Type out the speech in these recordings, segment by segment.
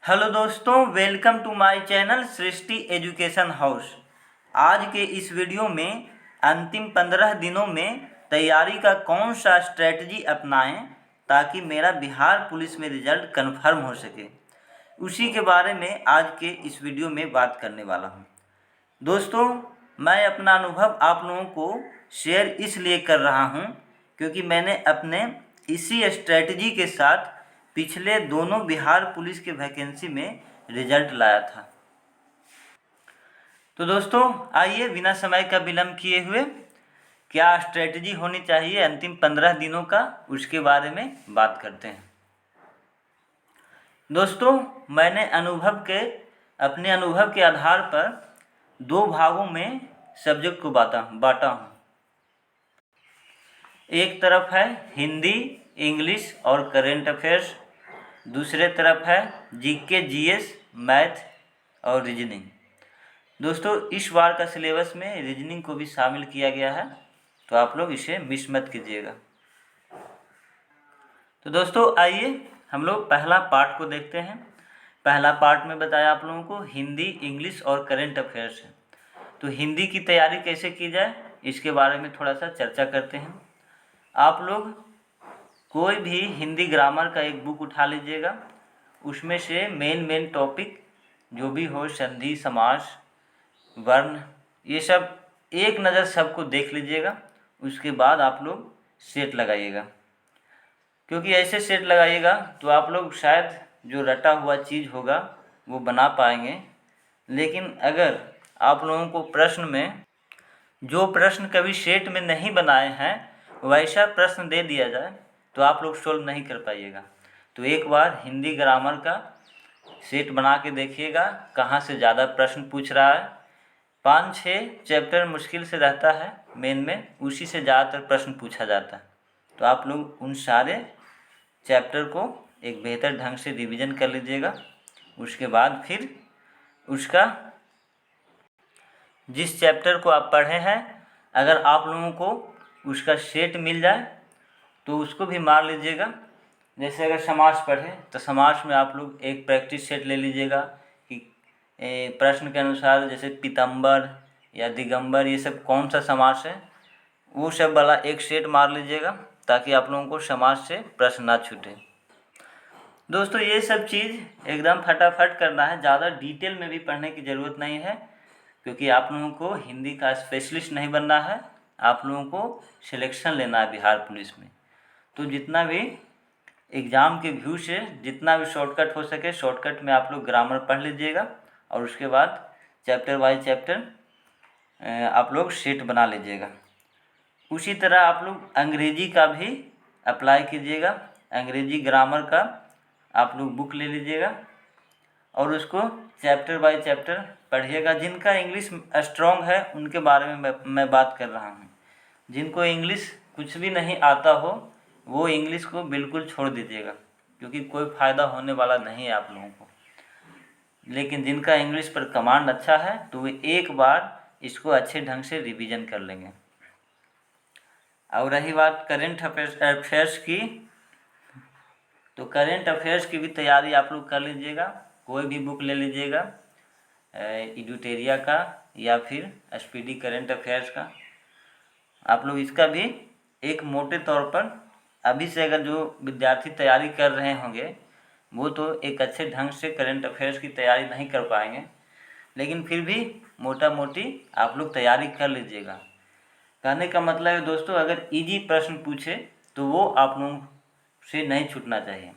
Hello दोस्तों, welcome to my channel Srishti education house. आज के इस वीडियो में अंतिम 15 दिनों में तैयारी का कौन सा स्ट्रेटजी अपनाएं ताकि मेरा बिहार पुलिस में रिजल्ट कन्फर्म हो सके, उसी के बारे में आज के इस वीडियो में बात करने वाला हूं। दोस्तों, मैं अपना अनुभव आप लोगों को शेयर इसलिए कर रहा हूं क्योंकि मैंने अपने इसी स्ट्रेटजी के साथ पिछले दोनों बिहार पुलिस के वैकेंसी में रिजल्ट लाया था। तो दोस्तों, आइए बिना समय का विलंब किए हुए क्या स्ट्रेटजी होनी चाहिए अंतिम 15 दिनों का, उसके बारे में बात करते हैं। दोस्तों, मैंने अपने अनुभव के आधार पर 2 भागों में सब्जेक्ट को बांटा हूँ। एक तरफ है हिंदी, इंग्लिश और करेंट अफेयर्स, दूसरे तरफ है जीके, जीएस, मैथ और रीजनिंग। दोस्तों, इस बार का सिलेबस में रीजनिंग को भी शामिल किया गया है, तो आप लोग इसे मिस मत कीजिएगा। तो दोस्तों, आइए हम लोग पहला पार्ट को देखते हैं। पहला पार्ट में बताया आप लोगों को हिंदी, इंग्लिश और करेंट अफेयर्स है। तो हिंदी की तैयारी कैसे की जाए, इसके बारे में थोड़ा सा चर्चा करते हैं। आप लोग कोई भी हिंदी ग्रामर का एक बुक उठा लीजिएगा, उसमें से मेन टॉपिक जो भी हो, संधि, समास, वर्ण, ये सब एक नज़र सबको देख लीजिएगा। उसके बाद आप लोग सेट लगाइएगा, क्योंकि ऐसे सेट लगाइएगा तो आप लोग शायद जो रटा हुआ चीज़ होगा वो बना पाएंगे। लेकिन अगर आप लोगों को प्रश्न में जो प्रश्न कभी सेट में नहीं बनाए हैं वैसा प्रश्न दे दिया जाए तो आप लोग सोल्व नहीं कर पाइएगा। तो एक बार हिंदी ग्रामर का सेट बना के देखिएगा कहाँ से ज़्यादा प्रश्न पूछ रहा है। 5-6 चैप्टर मुश्किल से रहता है मेन में, उसी से ज़्यादातर प्रश्न पूछा जाता है। तो आप लोग उन सारे चैप्टर को एक बेहतर ढंग से रिवीजन कर लीजिएगा। उसके बाद फिर उसका जिस चैप्टर को आप पढ़े हैं, अगर आप लोगों को उसका सेट मिल जाए तो उसको भी मार लीजिएगा। जैसे अगर समास पढ़े तो समास में आप लोग एक प्रैक्टिस सेट ले लीजिएगा कि प्रश्न के अनुसार जैसे पीताम्बर या दिगंबर, ये सब कौन सा समास है, वो सब वाला एक सेट मार लीजिएगा ताकि आप लोगों को समास से प्रश्न ना छूटे। दोस्तों, ये सब चीज़ एकदम फटाफट करना है, ज़्यादा डिटेल में भी पढ़ने की ज़रूरत नहीं है, क्योंकि आप लोगों को हिंदी का स्पेशलिस्ट नहीं बनना है, आप लोगों को सिलेक्शन लेना है बिहार पुलिस में। तो जितना भी एग्ज़ाम के व्यू से जितना भी शॉर्टकट हो सके, शॉर्टकट में आप लोग ग्रामर पढ़ लीजिएगा और उसके बाद चैप्टर बाय चैप्टर आप लोग सेट बना लीजिएगा। उसी तरह आप लोग अंग्रेजी का भी अप्लाई कीजिएगा। अंग्रेजी ग्रामर का आप लोग बुक ले लीजिएगा और उसको चैप्टर बाय चैप्टर पढ़िएगा। जिनका इंग्लिश स्ट्रॉन्ग है उनके बारे में मैं बात कर रहा हूँ। जिनको इंग्लिश कुछ भी नहीं आता हो वो इंग्लिश को बिल्कुल छोड़ दीजिएगा, क्योंकि कोई फ़ायदा होने वाला नहीं है आप लोगों को। लेकिन जिनका इंग्लिश पर कमांड अच्छा है तो वे एक बार इसको अच्छे ढंग से रिवीजन कर लेंगे। और रही बात करेंट अफेयर्स की, तो करेंट अफेयर्स की भी तैयारी आप लोग कर लीजिएगा। कोई भी बुक ले लीजिएगा, एडुटेरिया का या फिर स्पीडी करेंट अफेयर्स का। आप लोग इसका भी एक मोटे तौर पर अभी से अगर जो विद्यार्थी तैयारी कर रहे होंगे वो तो एक अच्छे ढंग से करेंट अफेयर्स की तैयारी नहीं कर पाएंगे, लेकिन फिर भी मोटा मोटी आप लोग तैयारी कर लीजिएगा। कहने का मतलब है दोस्तों, अगर इजी प्रश्न पूछे तो वो आप लोगों से नहीं छूटना चाहिए।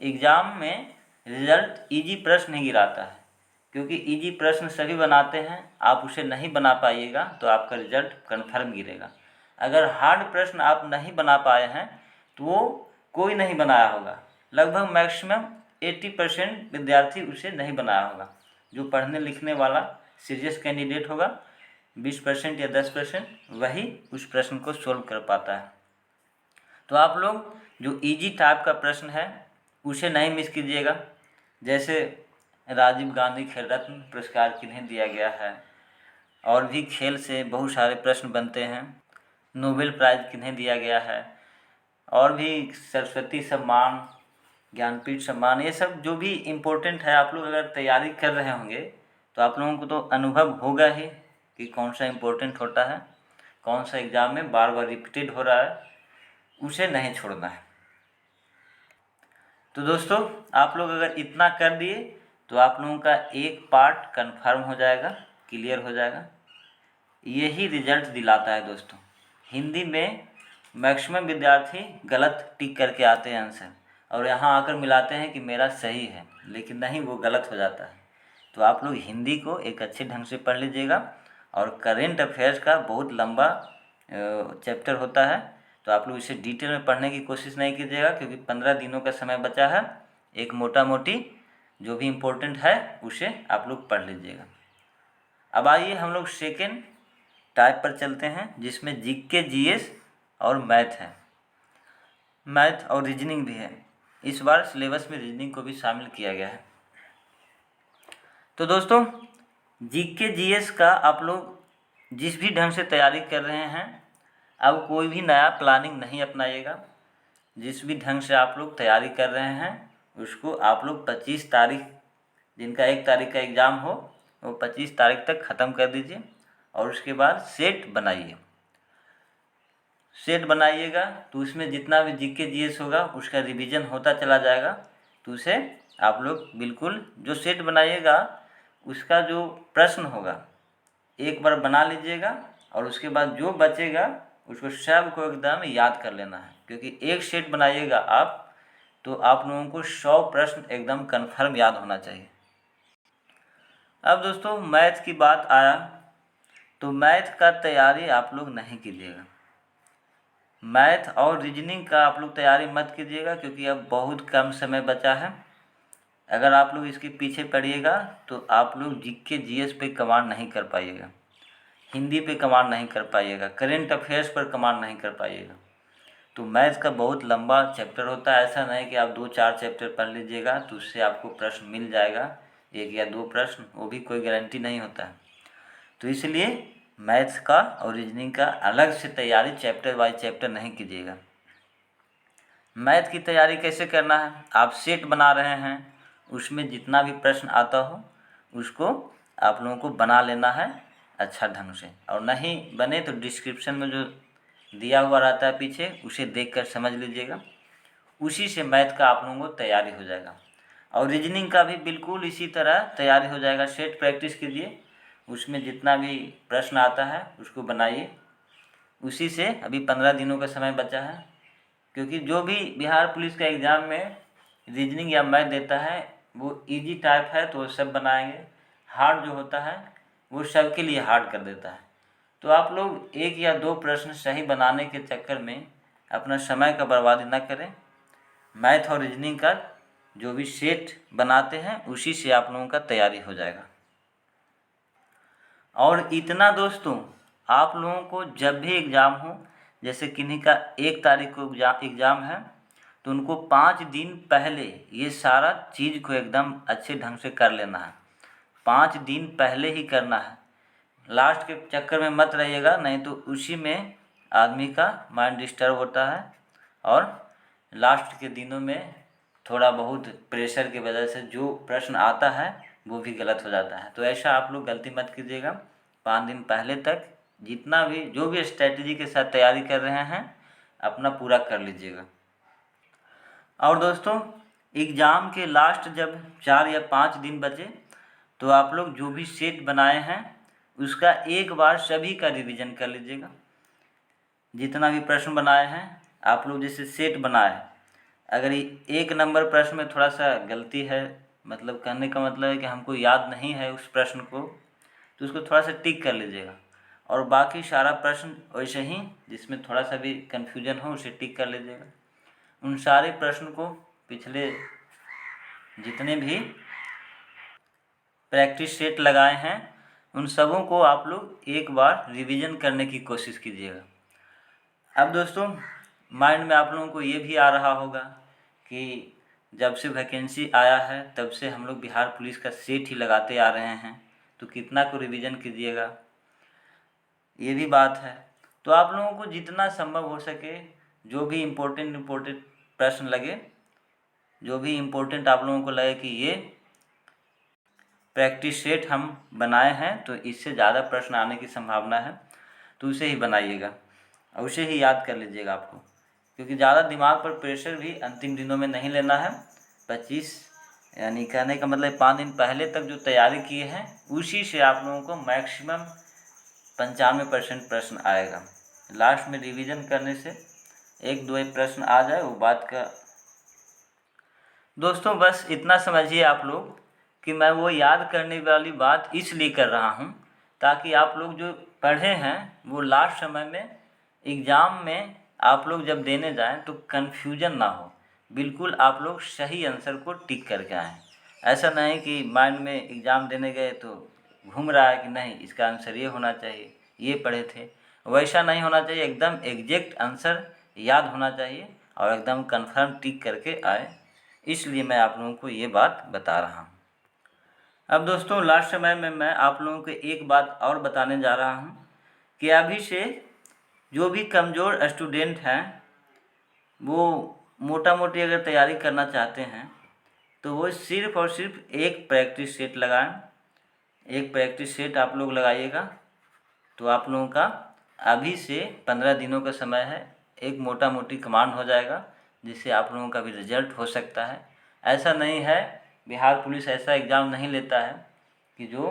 एग्ज़ाम में रिजल्ट इजी प्रश्न ही गिराता है, क्योंकि इजी प्रश्न सभी बनाते हैं। आप उसे नहीं बना पाइएगा तो आपका रिजल्ट कन्फर्म गिरेगा। अगर हार्ड प्रश्न आप नहीं बना पाए हैं तो वो कोई नहीं बनाया होगा, लगभग मैक्सिमम 80% विद्यार्थी उसे नहीं बनाया होगा। जो पढ़ने लिखने वाला सीरियस कैंडिडेट होगा 20% या 10% वही उस प्रश्न को सोल्व कर पाता है। तो आप लोग जो इजी टाइप का प्रश्न है उसे नहीं मिस कीजिएगा। जैसे राजीव गांधी खेल रत्न पुरस्कार किन्हें दिया गया है, और भी खेल से बहुत सारे प्रश्न बनते हैं। नोबेल प्राइज़ किन्हें दिया गया है, और भी सरस्वती सम्मान, ज्ञानपीठ सम्मान, ये सब जो भी इम्पोर्टेंट है, आप लोग अगर तैयारी कर रहे होंगे तो आप लोगों को तो अनुभव होगा ही कि कौन सा इम्पोर्टेंट होता है, कौन सा एग्ज़ाम में बार बार रिपीटेड हो रहा है, उसे नहीं छोड़ना है। तो दोस्तों आप लोग अगर इतना कर दिए तो आप लोगों का एक पार्ट कंफर्म हो जाएगा, क्लियर हो जाएगा। यही रिजल्ट दिलाता है दोस्तों। हिंदी में मैक्सिमम विद्यार्थी गलत टिक करके आते हैं आंसर, और यहाँ आकर मिलाते हैं कि मेरा सही है, लेकिन नहीं, वो गलत हो जाता है। तो आप लोग हिंदी को एक अच्छे ढंग से पढ़ लीजिएगा। और करेंट अफेयर्स का बहुत लंबा चैप्टर होता है, तो आप लोग इसे डिटेल में पढ़ने की कोशिश नहीं कीजिएगा, क्योंकि 15 दिनों का समय बचा है। एक मोटा मोटी जो भी इम्पोर्टेंट है उसे आप लोग पढ़ लीजिएगा। अब आइए हम लोग सेकेंड टाइप पर चलते हैं, जिसमें जीके, जीएस और मैथ है। मैथ और रीजनिंग भी है। इस बार सिलेबस में रीजनिंग को भी शामिल किया गया है। तो दोस्तों जीके, जीएस का आप लोग जिस भी ढंग से तैयारी कर रहे हैं, अब कोई भी नया प्लानिंग नहीं अपनाइएगा। जिस भी ढंग से आप लोग तैयारी कर रहे हैं उसको आप लोग 25 तारीख, जिनका 1 तारीख का एग्ज़ाम हो, वो 25 तारीख तक ख़त्म कर दीजिए। और उसके बाद सेट बनाइए। सेट बनाइएगा तो उसमें जितना भी जीके, जीएस होगा उसका रिवीजन होता चला जाएगा। तो उसे आप लोग बिल्कुल जो सेट बनाइएगा उसका जो प्रश्न होगा एक बार बना लीजिएगा, और उसके बाद जो बचेगा उसको सब को एकदम याद कर लेना है। क्योंकि एक सेट बनाइएगा आप तो आप लोगों को 100 प्रश्न एकदम कन्फर्म याद होना चाहिए। अब दोस्तों मैथ की बात आया तो मैथ का तैयारी आप लोग नहीं कीजिएगा। मैथ और रीजनिंग का आप लोग तैयारी मत कीजिएगा, क्योंकि अब बहुत कम समय बचा है। अगर आप लोग इसके पीछे पड़िएगा तो आप लोग जीके, जीएस पे कमांड नहीं कर पाइएगा, हिंदी पे कमांड नहीं कर पाइएगा, करेंट अफेयर्स पर कमांड नहीं कर पाइएगा। तो मैथ का बहुत लंबा चैप्टर होता है। ऐसा नहीं कि आप 2-4 चैप्टर पढ़ लीजिएगा तो उससे आपको प्रश्न मिल जाएगा, 1 या 2 प्रश्न, वो भी कोई गारंटी नहीं होता है। तो इसलिए मैथ्स का और रीजनिंग का अलग से तैयारी चैप्टर बाय चैप्टर नहीं कीजिएगा। मैथ की तैयारी कैसे करना है, आप सेट बना रहे हैं, उसमें जितना भी प्रश्न आता हो उसको आप लोगों को बना लेना है अच्छा ढंग से। और नहीं बने तो डिस्क्रिप्शन में जो दिया हुआ रहता है पीछे, उसे देखकर समझ लीजिएगा। उसी से मैथ का आप लोगों को तैयारी हो जाएगा। और रीजनिंग का भी बिल्कुल इसी तरह तैयारी हो जाएगा। सेट प्रैक्टिस कीजिए, उसमें जितना भी प्रश्न आता है उसको बनाइए। उसी से अभी 15 दिनों का समय बचा है, क्योंकि जो भी बिहार पुलिस का एग्ज़ाम में रीजनिंग या मैथ देता है वो इजी टाइप है तो वो सब बनाएंगे, हार्ड जो होता है वो सबके लिए हार्ड कर देता है। तो आप लोग 1 या 2 प्रश्न सही बनाने के चक्कर में अपना समय का बर्बादी न करें। मैथ और रीजनिंग का जो भी सेट बनाते हैं उसी से आप लोगों का तैयारी हो जाएगा। और इतना दोस्तों, आप लोगों को जब भी एग्ज़ाम हो, जैसे किन्हीं का 1 तारीख को एग्ज़ाम है तो उनको 5 दिन पहले ये सारा चीज़ को एकदम अच्छे ढंग से कर लेना है। 5 दिन पहले ही करना है, लास्ट के चक्कर में मत रहिएगा, नहीं तो उसी में आदमी का माइंड डिस्टर्ब होता है और लास्ट के दिनों में थोड़ा बहुत प्रेशर की वजह से जो प्रश्न आता है वो भी गलत हो जाता है। तो ऐसा आप लोग गलती मत कीजिएगा। 5 दिन पहले तक जितना भी जो भी स्ट्रैटेजी के साथ तैयारी कर रहे हैं अपना पूरा कर लीजिएगा। और दोस्तों एग्ज़ाम के लास्ट जब 4 या 5 दिन बचे तो आप लोग जो भी सेट बनाए हैं उसका एक बार सभी का रिवीजन कर लीजिएगा। जितना भी प्रश्न बनाए हैं आप लोग, जैसे सेट बनाए, अगर 1 नंबर प्रश्न में थोड़ा सा गलती है, मतलब कहने का मतलब है कि हमको याद नहीं है उस प्रश्न को, तो उसको थोड़ा सा टिक कर लीजिएगा। और बाकी सारा प्रश्न वैसे ही जिसमें थोड़ा सा भी कन्फ्यूजन हो उसे टिक कर लीजिएगा। उन सारे प्रश्न को पिछले जितने भी प्रैक्टिस सेट लगाए हैं उन सबों को आप लोग एक बार रिवीजन करने की कोशिश कीजिएगा। अब दोस्तों माइंड में आप लोगों को ये भी आ रहा होगा कि जब से वैकेंसी आया है तब से हम लोग बिहार पुलिस का सेट ही लगाते आ रहे हैं, तो कितना को रिवीजन कीजिएगा, ये भी बात है। तो आप लोगों को जितना संभव हो सके जो भी इम्पोर्टेंट प्रश्न लगे जो भी इम्पोर्टेंट आप लोगों को लगे कि ये प्रैक्टिस सेट हम बनाए हैं तो इससे ज़्यादा प्रश्न आने की संभावना है, तो उसे ही बनाइएगा और उसे ही याद कर लीजिएगा आपको, क्योंकि ज़्यादा दिमाग पर प्रेशर भी अंतिम दिनों में नहीं लेना है। 25 यानी कहने का मतलब 5 दिन पहले तक जो तैयारी किए हैं उसी से आप लोगों को मैक्सिमम 95% प्रश्न आएगा। लास्ट में रिवीजन करने से 1-2 प्रश्न आ जाए वो बात का। दोस्तों बस इतना समझिए आप लोग कि मैं वो याद करने वाली बात इसलिए कर रहा हूँ ताकि आप लोग जो पढ़े हैं वो लास्ट समय में एग्ज़ाम में आप लोग जब देने जाएं तो कन्फ्यूजन ना हो, बिल्कुल आप लोग सही आंसर को टिक करके आएँ। ऐसा नहीं कि माइंड में एग्ज़ाम देने गए तो घूम रहा है कि नहीं इसका आंसर ये होना चाहिए, ये पढ़े थे, वैसा नहीं होना चाहिए। एकदम एग्जैक्ट आंसर याद होना चाहिए और एकदम कन्फर्म टिक करके आए, इसलिए मैं आप लोगों को ये बात बता रहा हूँ। अब दोस्तों लास्ट समय में मैं आप लोगों को एक बात और बताने जा रहा हूँ कि अभी से जो भी कमज़ोर स्टूडेंट हैं वो मोटा मोटी अगर तैयारी करना चाहते हैं तो वो सिर्फ़ और सिर्फ एक प्रैक्टिस सेट लगाएं। एक प्रैक्टिस सेट आप लोग लगाइएगा तो आप लोगों का अभी से 15 दिनों का समय है, एक मोटा मोटी कमांड हो जाएगा जिससे आप लोगों का भी रिजल्ट हो सकता है। ऐसा नहीं है, बिहार पुलिस ऐसा एग्ज़ाम नहीं लेता है कि जो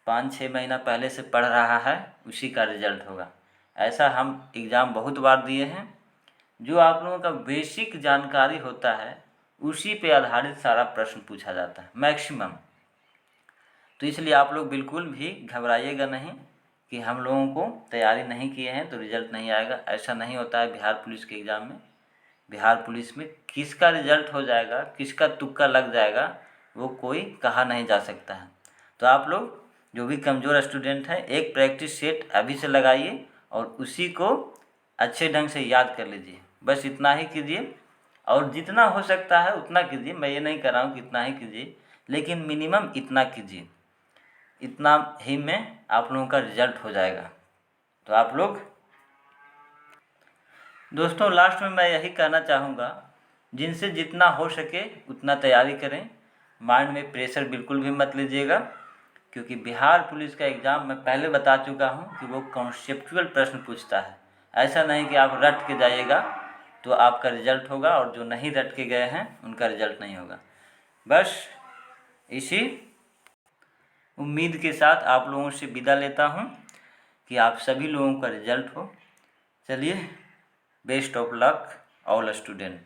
5-6 महीना पहले से पढ़ रहा है उसी का रिजल्ट होगा। ऐसा हम एग्ज़ाम बहुत बार दिए हैं। जो आप लोगों का बेसिक जानकारी होता है उसी पे आधारित सारा प्रश्न पूछा जाता है मैक्सिमम। तो इसलिए आप लोग बिल्कुल भी घबराइएगा नहीं कि हम लोगों को तैयारी नहीं किए हैं तो रिज़ल्ट नहीं आएगा। ऐसा नहीं होता है बिहार पुलिस के एग्ज़ाम में। बिहार पुलिस में किसका रिज़ल्ट हो जाएगा, किसका तुक्का लग जाएगा, वो कोई कहा नहीं जा सकता है। तो आप लोग जो भी कमज़ोर स्टूडेंट हैं एक प्रैक्टिस सेट अभी से लगाइए और उसी को अच्छे ढंग से याद कर लीजिए। बस इतना ही कीजिए और जितना हो सकता है उतना कीजिए। मैं ये नहीं कर रहा हूँ कि इतना ही कीजिए, लेकिन मिनिमम इतना कीजिए। इतना ही में आप लोगों का रिजल्ट हो जाएगा। तो आप लोग दोस्तों लास्ट में मैं यही कहना चाहूँगा, जिनसे जितना हो सके उतना तैयारी करें। माइंड में प्रेशर बिल्कुल भी मत लीजिएगा, क्योंकि बिहार पुलिस का एग्ज़ाम मैं पहले बता चुका हूँ कि वो कॉन्सेप्चुअल प्रश्न पूछता है। ऐसा नहीं कि आप रट के जाइएगा तो आपका रिजल्ट होगा और जो नहीं रट के गए हैं उनका रिजल्ट नहीं होगा। बस इसी उम्मीद के साथ आप लोगों से विदा लेता हूँ कि आप सभी लोगों का रिजल्ट हो। चलिए, best of luck all student.